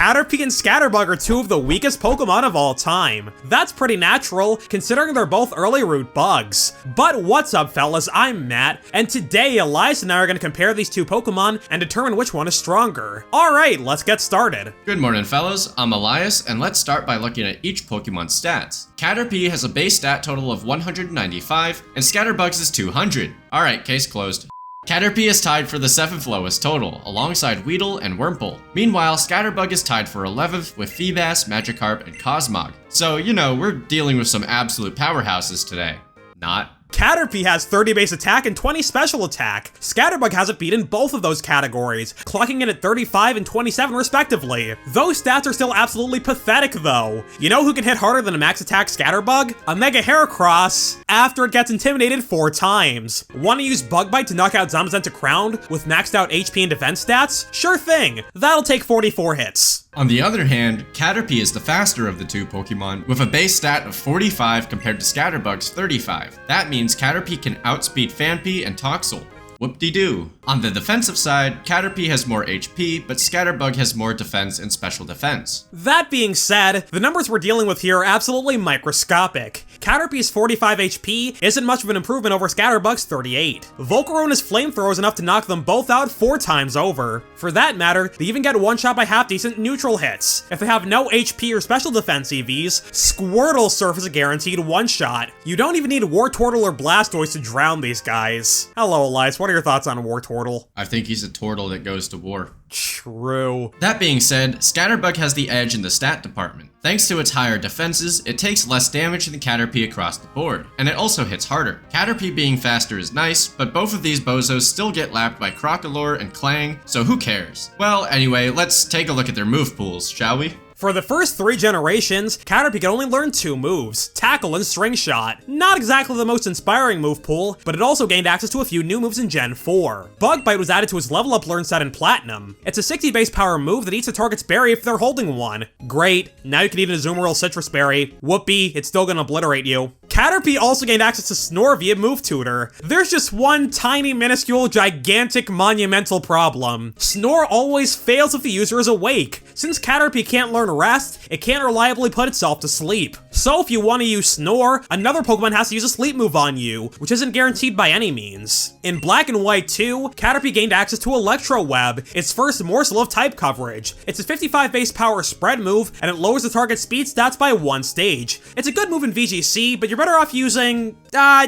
Caterpie and Scatterbug are two of the weakest Pokemon of all time. That's pretty natural, considering they're both early root bugs. But what's up, fellas? I'm Matt, and today Elias and I are going to compare these two Pokemon and determine which one is stronger. Alright, let's get started. Good morning, fellas. I'm Elias, and let's start by looking at each Pokemon's stats. Caterpie has a base stat total of 195, and Scatterbug's is 200. Alright, case closed. Caterpie is tied for the 7th lowest total, alongside Weedle and Wurmple. Meanwhile, Scatterbug is tied for 11th with Feebas, Magikarp, and Cosmog. So, you know, we're dealing with some absolute powerhouses today. Not. Caterpie has 30 base attack and 20 special attack. Scatterbug has it beat in both of those categories, clocking in at 35 and 27 respectively. Those stats are still absolutely pathetic though. You know who can hit harder than a max attack Scatterbug? A Mega Heracross, after it gets intimidated 4 times. Wanna use Bug Bite to knock out Zamazenta Crown with maxed out HP and defense stats? Sure thing, that'll take 44 hits. On the other hand, Caterpie is the faster of the two Pokemon, with a base stat of 45 compared to Scatterbug's 35. That means Caterpie can outspeed Phanpy and Toxel. Whoop-de-doo. On the defensive side, Caterpie has more HP, but Scatterbug has more defense and special defense. That being said, the numbers we're dealing with here are absolutely microscopic. Caterpie's 45 HP isn't much of an improvement over Scatterbug's 38. Volcarona's flamethrower is enough to knock them both out 4 times over. For that matter, they even get one shot by half-decent neutral hits. If they have no HP or special defense EVs, Squirtle Surf is a guaranteed one-shot. You don't even need Wartortle or Blastoise to drown these guys. Hello, Elias, what are your thoughts on Wartortle? I think he's a turtle that goes to war. True. That being said, Scatterbug has the edge in the stat department. Thanks to its higher defenses, it takes less damage than Caterpie across the board, and it also hits harder. Caterpie being faster is nice, but both of these bozos still get lapped by Crocalor and Clang, so who cares? Well, anyway, let's take a look at their move pools, shall we? For the first 3 generations, Caterpie can only learn 2 moves, Tackle and String Shot. Not exactly the most inspiring move pool, but it also gained access to a few new moves in Gen 4. Bug Bite was added to its level up learn set in Platinum. It's a 60 base power move that eats a target's berry if they're holding one. Great, now you can eat an Azumarill Citrus Berry. Whoopee, it's still gonna obliterate you. Caterpie also gained access to Snore via Move Tutor. There's just one tiny, minuscule, gigantic, monumental problem. Snore always fails if the user is awake. Since Caterpie can't learn Rest, it can't reliably put itself to sleep. So if you want to use Snore, another Pokemon has to use a sleep move on you, which isn't guaranteed by any means. In Black and White 2, Caterpie gained access to Electro Web, its first morsel of type coverage. It's a 55 base power spread move, and it lowers the target's speed stats by 1 stage. It's a good move in VGC, but you're better off using,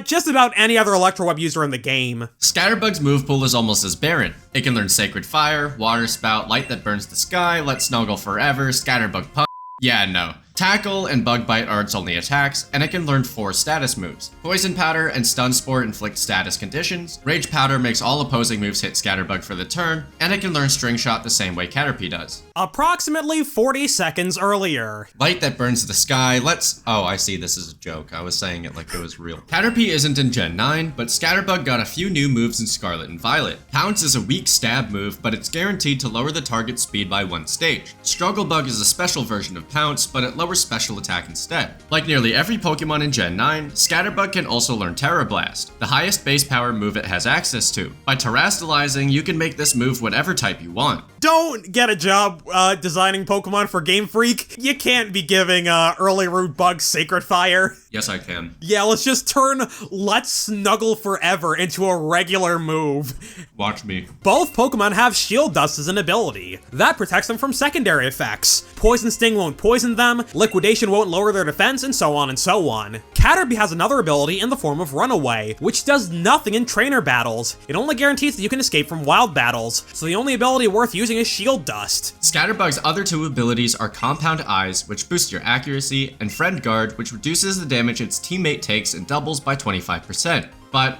just about any other Electro Web user in the game. Scatterbug's move pool is almost as barren. It can learn Sacred Fire, Water Spout, Light That Burns the Sky, Let Snuggle Forever, Scatterbug Punch. Yeah, no. Tackle and Bug Bite are its only attacks, and it can learn 4 status moves. Poison Powder and Stun Spore inflict status conditions, Rage Powder makes all opposing moves hit Scatterbug for the turn, and it can learn String Shot the same way Caterpie does. Approximately 40 seconds earlier. Light That Burns the Sky, oh, I see, this is a joke. I was saying it like it was real. Caterpie isn't in Gen 9, but Scatterbug got a few new moves in Scarlet and Violet. Pounce is a weak stab move, but it's guaranteed to lower the target's speed by 1 stage. Struggle Bug is a special version of Pounce, but it lowers special attack instead. Like nearly every Pokemon in Gen 9, Scatterbug can also learn Terra Blast, the highest base power move it has access to. By terastallizing, you can make this move whatever type you want. Don't get a job designing Pokemon for Game Freak. You can't be giving early root bugs Sacred Fire. Yes, I can. Yeah, let's just turn Let's Snuggle Forever into a regular move. Watch me. Both Pokemon have Shield Dust as an ability. That protects them from secondary effects. Poison Sting won't poison them, Liquidation won't lower their defense, and so on and so on. Caterpie has another ability in the form of Runaway, which does nothing in trainer battles. It only guarantees that you can escape from wild battles, so the only ability worth using is Shield Dust. Scatterbug's other 2 abilities are Compound Eyes, which boosts your accuracy, and Friend Guard, which reduces the damage its teammate takes and doubles by 25%. But,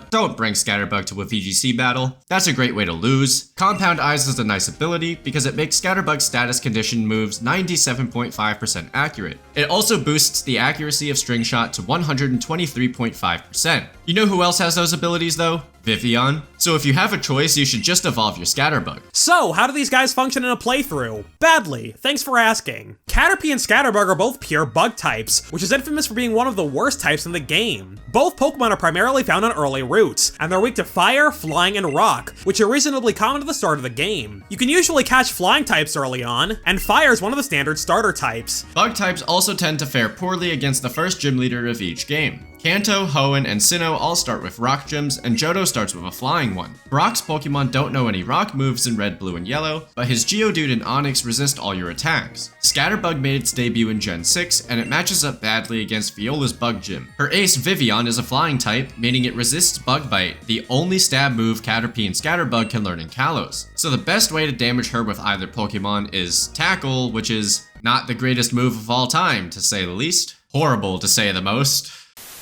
don't bring Scatterbug to a VGC battle. That's a great way to lose. Compound Eyes is a nice ability because it makes Scatterbug's status condition moves 97.5% accurate. It also boosts the accuracy of String Shot to 123.5%. You know who else has those abilities though? Vivian. So if you have a choice, you should just evolve your Scatterbug. So, how do these guys function in a playthrough? Badly, thanks for asking. Caterpie and Scatterbug are both pure bug types, which is infamous for being one of the worst types in the game. Both Pokemon are primarily found on early routes, and they're weak to fire, flying, and rock, which are reasonably common at the start of the game. You can usually catch flying types early on, and fire is one of the standard starter types. Bug types also tend to fare poorly against the first gym leader of each game. Kanto, Hoenn, and Sinnoh all start with rock gyms, and Johto starts with a flying one. Brock's Pokemon don't know any rock moves in red, blue, and yellow, but his Geodude and Onix resist all your attacks. Scatterbug made its debut in Gen 6, and it matches up badly against Viola's Bug Gym. Her ace, Vivian, is a flying type, meaning it resists Bug Bite, the only stab move Caterpie and Scatterbug can learn in Kalos. So the best way to damage her with either Pokemon is Tackle, which is not the greatest move of all time, to say the least. Horrible, to say the most.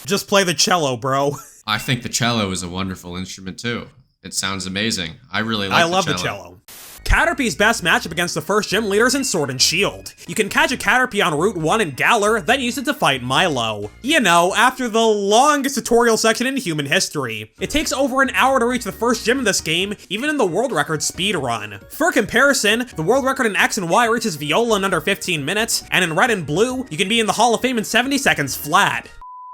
Just play the cello, bro. I think the cello is a wonderful instrument too. It sounds amazing. I really like I love the cello. Caterpie's best matchup against the first gym leaders in Sword and Shield. You can catch a Caterpie on Route 1 in Galar, then use it to fight Milo. You know, after the longest tutorial section in human history. It takes over an hour to reach the first gym in this game, even in the world record speedrun. For comparison, the world record in X and Y reaches Viola in under 15 minutes, and in Red and Blue, you can be in the Hall of Fame in 70 seconds flat.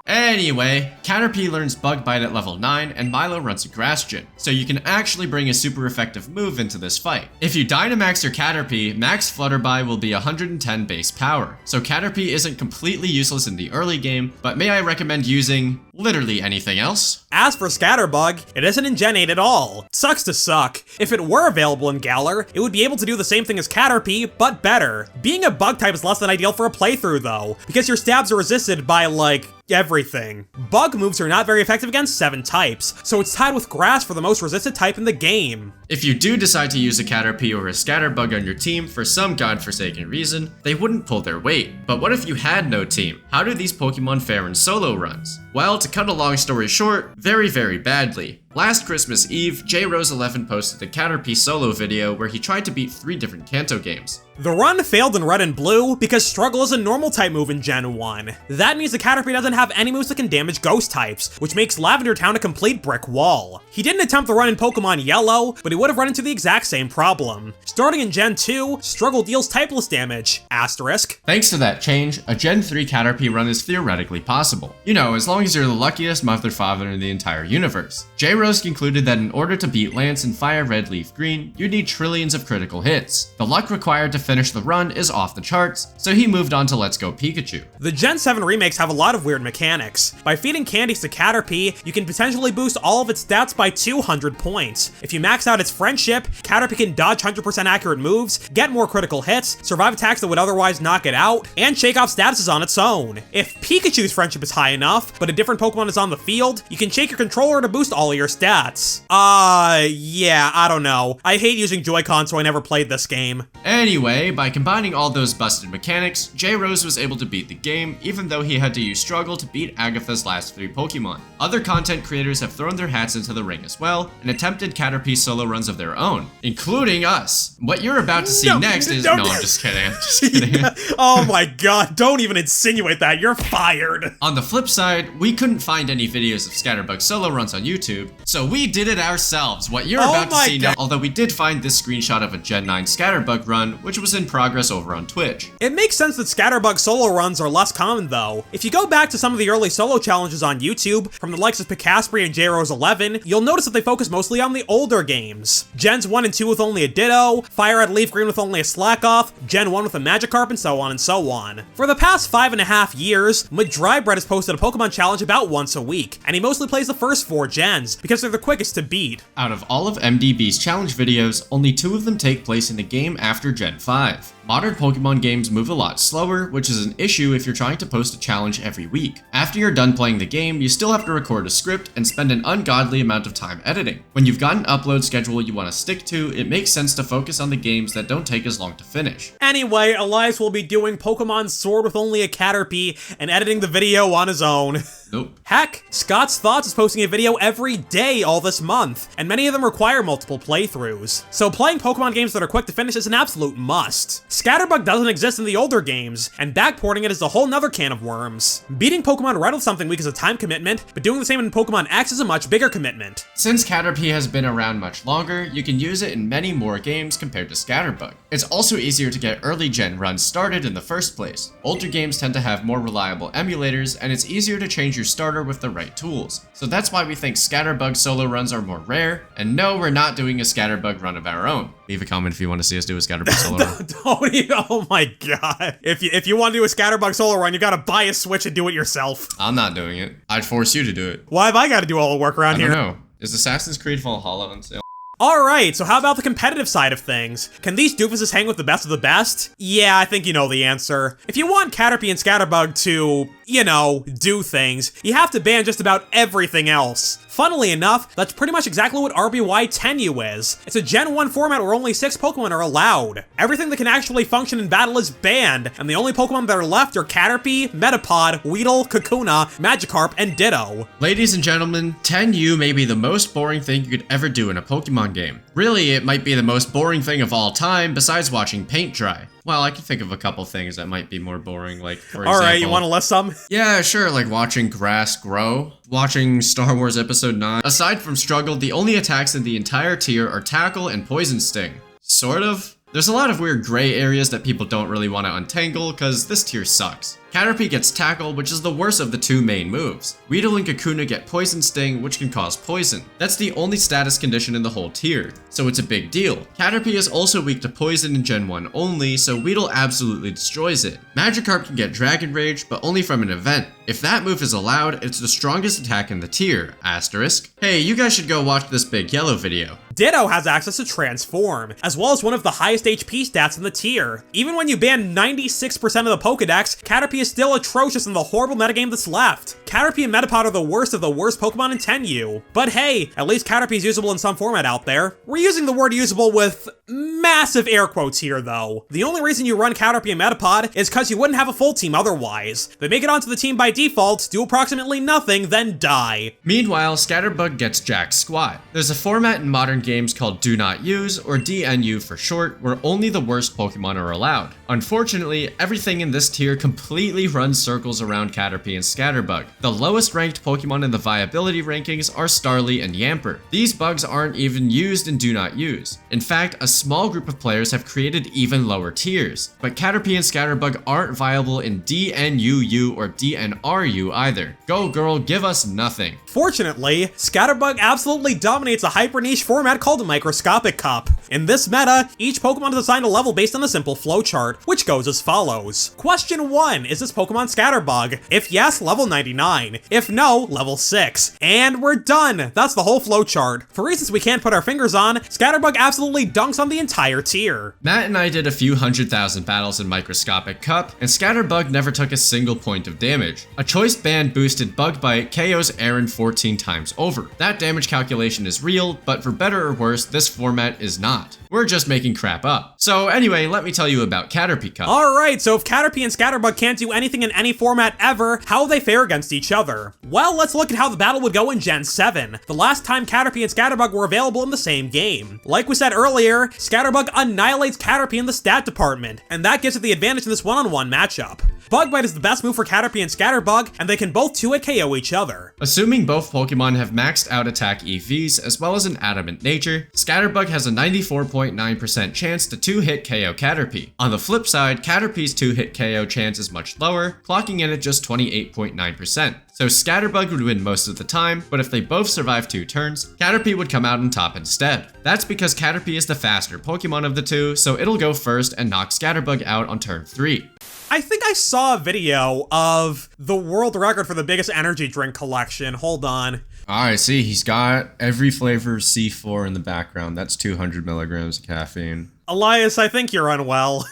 Anyway, Caterpie learns Bug Bite at level 9, and Milo runs a Grass Gym, so you can actually bring a super effective move into this fight. If you Dynamax your Caterpie, max Flutterby will be 110 base power, so Caterpie isn't completely useless in the early game, but may I recommend using literally anything else? As for Scatterbug, it isn't in Gen 8 at all. Sucks to suck. If it were available in Galar, it would be able to do the same thing as Caterpie, but better. Being a bug type is less than ideal for a playthrough though, because your stabs are resisted by like, everything. Bug moves are not very effective against 7 types, so it's tied with Grass for the most resisted type in the game. If you do decide to use a Caterpie or a Scatterbug on your team for some godforsaken reason, they wouldn't pull their weight. But what if you had no team? How do these Pokemon fare in solo runs? Well, to cut a long story short, very, very badly. Last Christmas Eve, JRose11 posted a Caterpie solo video where he tried to beat 3 different Kanto games. The run failed in Red and Blue because Struggle is a normal type move in Gen 1. That means the Caterpie doesn't have any moves that can damage ghost types, which makes Lavender Town a complete brick wall. He didn't attempt the run in Pokemon Yellow, but he would have run into the exact same problem. Starting in Gen 2, Struggle deals typeless damage, asterisk. Thanks to that change, a Gen 3 Caterpie run is theoretically possible. You know, as long as you're the luckiest mother father in the entire universe. JRose concluded that in order to beat Lance in Fire Red Leaf Green, you'd need trillions of critical hits. The luck required to finish the run is off the charts, so he moved on to Let's Go Pikachu. The Gen 7 remakes have a lot of weird mechanics. By feeding candies to Caterpie, you can potentially boost all of its stats by 200 points. If you max out its friendship, Caterpie can dodge 100% accurate moves, get more critical hits, survive attacks that would otherwise knock it out, and shake off statuses on its own. If Pikachu's friendship is high enough, but a different Pokemon is on the field, you can shake your controller to boost all of your stats. Yeah, I don't know. I hate using Joy-Con, so I never played this game. Anyway, by combining all those busted mechanics, JRose was able to beat the game, even though he had to use Struggle to beat Agatha's last 3 Pokemon. Other content creators have thrown their hats into the ring as well, and attempted Caterpie solo runs of their own, including us. What you're about to see next is- No, I'm just kidding, I'm just kidding. Yeah. Oh my god, don't even insinuate that, you're fired. On the flip side, we couldn't find any videos of Scatterbug solo runs on YouTube, so we did it ourselves, what you're about to see now, although we did find this screenshot of a Gen 9 Scatterbug run, which was in progress over on Twitch. It makes sense that Scatterbug solo runs are less common though. If you go back to some of the early solo challenges on YouTube, from the likes of Picaspri and JRose11, you'll notice that they focus mostly on the older games. Gens 1 and 2 with only a Ditto, Fire Red Leaf Green with only a Slack Off, Gen 1 with a Magikarp, and so on and so on. For the past 5.5 years, Madrybread has posted a Pokemon challenge about once a week, and he mostly plays the first 4 gens, because they're the quickest to beat. Out of all of MDB's challenge videos, only 2 of them take place in the game after Gen 5. Modern Pokemon games move a lot slower, which is an issue if you're trying to post a challenge every week. After you're done playing the game, you still have to record a script and spend an ungodly amount of time editing. When you've got an upload schedule you want to stick to, it makes sense to focus on the games that don't take as long to finish. Anyway, Elias will be doing Pokemon Sword with only a Caterpie and editing the video on his own. Nope. Heck, Scott's Thoughts is posting a video every day all this month, and many of them require multiple playthroughs. So playing Pokemon games that are quick to finish is an absolute must. Scatterbug doesn't exist in the older games, and backporting it is a whole nother can of worms. Beating Pokemon Red with something weak is a time commitment, but doing the same in Pokemon X is a much bigger commitment. Since Caterpie has been around much longer, you can use it in many more games compared to Scatterbug. It's also easier to get early gen runs started in the first place. Older games tend to have more reliable emulators, and it's easier to change your starter with the right tools. So that's why we think Scatterbug solo runs are more rare, and no, we're not doing a Scatterbug run of our own. Leave a comment if you want to see us do a Scatterbug solo run. Don't even, oh my god. If you want to do a Scatterbug solo run, you gotta buy a Switch and do it yourself. I'm not doing it. I'd force you to do it. Why have I gotta do all the work around here? I don't know. Is Assassin's Creed Valhalla on sale? Alright, so how about the competitive side of things? Can these doofuses hang with the best of the best? Yeah, I think you know the answer. If you want Caterpie and Scatterbug to, you know, do things, you have to ban just about everything else. Funnily enough, that's pretty much exactly what RBY Tenyu is. It's a Gen 1 format where only 6 Pokemon are allowed. Everything that can actually function in battle is banned, and the only Pokemon that are left are Caterpie, Metapod, Weedle, Kakuna, Magikarp, and Ditto. Ladies and gentlemen, Tenyu may be the most boring thing you could ever do in a Pokemon game. Really, it might be the most boring thing of all time besides watching paint dry. Well, I can think of a couple things that might be more boring, like, for example... Alright, you want to list some? Yeah, sure, like watching grass grow, watching Star Wars Episode 9. Aside from Struggle, the only attacks in the entire tier are Tackle and Poison Sting. Sort of. There's a lot of weird gray areas that people don't really want to untangle, cause this tier sucks. Caterpie gets Tackle, which is the worst of the two main moves. Weedle and Kakuna get Poison Sting, which can cause poison. That's the only status condition in the whole tier, so it's a big deal. Caterpie is also weak to poison in Gen 1 only, so Weedle absolutely destroys it. Magikarp can get Dragon Rage, but only from an event. If that move is allowed, it's the strongest attack in the tier, asterisk. Hey, you guys should go watch this Big Yellow video. Ditto has access to Transform, as well as one of the highest HP stats in the tier. Even when you ban 96% of the Pokedex, Caterpie is still atrocious in the horrible metagame that's left. Caterpie and Metapod are the worst of the worst Pokemon in Tenyu. But hey, at least Caterpie is usable in some format out there. We're using the word usable with massive air quotes here though. The only reason you run Caterpie and Metapod is because you wouldn't have a full team otherwise. They make it onto the team by default, do approximately nothing, then die. Meanwhile, Scatterbug gets jacked squat. There's a format in modern games called Do Not Use, or DNU for short, where only the worst Pokemon are allowed. Unfortunately, everything in this tier completely runs circles around Caterpie and Scatterbug. The lowest ranked Pokemon in the viability rankings are Starly and Yamper. These bugs aren't even used in Do Not Use. In fact, a small group of players have created even lower tiers. But Caterpie and Scatterbug aren't viable in DNUU or DNRU either. Go girl, give us nothing. Fortunately, Scatterbug absolutely dominates a hyper niche format called a Microscopic Cup. In this meta, each Pokemon is assigned a level based on a simple flowchart, which goes as follows. Question 1, is this Pokemon Scatterbug? If yes, level 99. If no, level 6. And we're done! That's the whole flowchart. For reasons we can't put our fingers on, Scatterbug absolutely dunks on the entire tier. Matt and I did a few 100,000 battles in Microscopic Cup, and Scatterbug never took a single point of damage. A choice band boosted Bug Bite KOs Aaron 14 times over. That damage calculation is real, but for better or worse, this format is not. We're just making crap up. So anyway, let me tell you about Caterpie Cup. Alright, so if Caterpie and Scatterbug can't do anything in any format ever, how will they fare against each other? Well, let's look at how the battle would go in Gen 7, the last time Caterpie and Scatterbug were available in the same game. Like we said earlier, Scatterbug annihilates Caterpie in the stat department, and that gives it the advantage in this one-on-one matchup. Bug Bite is the best move for Caterpie and Scatterbug, and they can both 2-hit KO each other. Assuming both Pokemon have maxed out attack EVs as well as an adamant nature, Scatterbug has a 94.9% chance to 2-hit KO Caterpie. On the flip side, Caterpie's 2-hit KO chance is much lower, clocking in at just 28.9%. So Scatterbug would win most of the time, but if they both survive 2 turns, Caterpie would come out on top instead. That's because Caterpie is the faster Pokemon of the two, so it'll go first and knock Scatterbug out on turn 3. I think I saw a video of the world record for the biggest energy drink collection. Hold on. Alright, see, he's got every flavor C4 in the background. That's 200 milligrams of caffeine. Elias, I think you're unwell.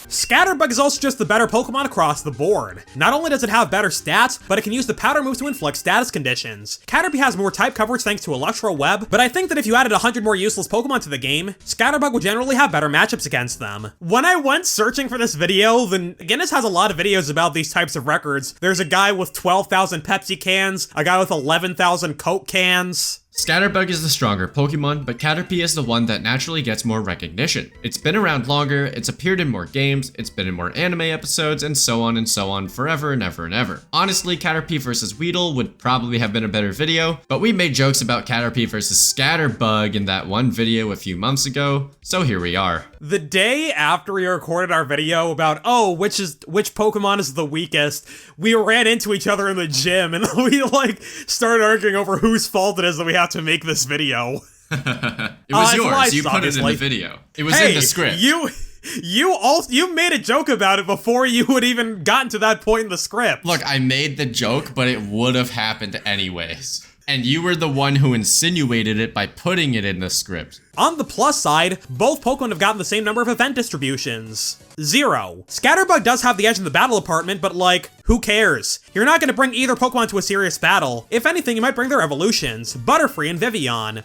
Scatterbug is also just the better Pokemon across the board. Not only does it have better stats, but it can use the powder moves to inflict status conditions. Caterpie has more type coverage thanks to Electro Web, but I think that if you added 100 more useless Pokemon to the game, Scatterbug would generally have better matchups against them. When I went searching for this video, then Guinness has a lot of videos about these types of records. There's a guy with 12,000 Pepsi cans, a guy with 11,000 Coke cans. Scatterbug is the stronger Pokemon, but Caterpie is the one that naturally gets more recognition. It's been around longer, it's appeared in more games, it's been in more anime episodes, and so on forever and ever and ever. Honestly, Caterpie vs Weedle would probably have been a better video, but we made jokes about Caterpie vs Scatterbug in that one video a few months ago, so here we are. The day after we recorded our video about, oh, which Pokemon is the weakest, we ran into each other in the gym and we like started arguing over whose fault it is that we have to make this video. It was yours. Elias, you put it in the video. It was in the script. You made a joke about it before you had even gotten to that point in the script. Look, I made the joke, but it would have happened anyways. And you were the one who insinuated it by putting it in the script. On the plus side, both Pokemon have gotten the same number of event distributions. 0. Scatterbug does have the edge in the battle department, but like, who cares? You're not going to bring either Pokemon to a serious battle. If anything, you might bring their evolutions, Butterfree and Vivian.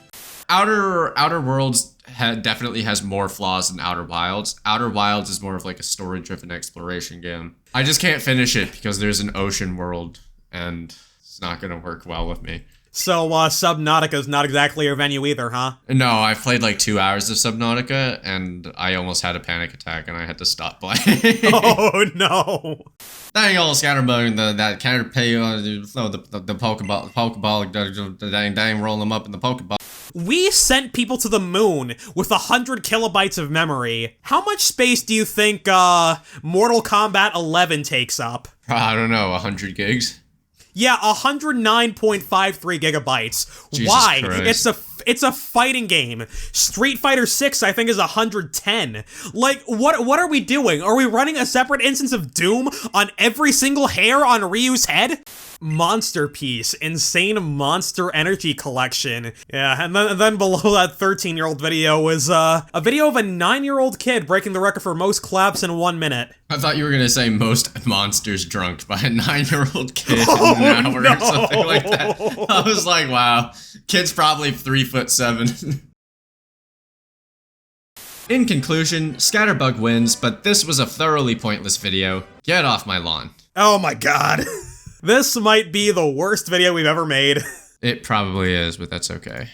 Outer Worlds definitely has more flaws than Outer Wilds. Outer Wilds is more of like a story-driven exploration game. I just can't finish it because there's an ocean world, and it's not going to work well with me. So, Subnautica's not exactly your venue either, huh? No, I've played like 2 hours of Subnautica, and I almost had a panic attack, and I had to stop playing. Oh, no. Dang old Scatterbug, that Caterpie, the Pokeball, dang, roll them up in the Pokeball. We sent people to the moon with 100 kilobytes of memory. How much space do you think, Mortal Kombat 11 takes up? I don't know, 100 gigs? Yeah, 109.53 gigabytes. Jesus Why? Christ. It's a fighting game. Street Fighter 6, I think, is 110. Like, what are we doing? Are we running a separate instance of Doom on every single hair on Ryu's head? Monster Piece, insane monster energy collection. Yeah, and then below that 13-year-old video was a video of a 9-year-old kid breaking the record for most claps in 1 minute. I thought you were gonna say most monsters drunk by a 9-year-old kid in an hour or something like that. I was like, wow, kid's probably 3'7". In conclusion, Scatterbug wins, but this was a thoroughly pointless video. Get off my lawn. Oh my god. This might be the worst video we've ever made. It probably is, but that's okay.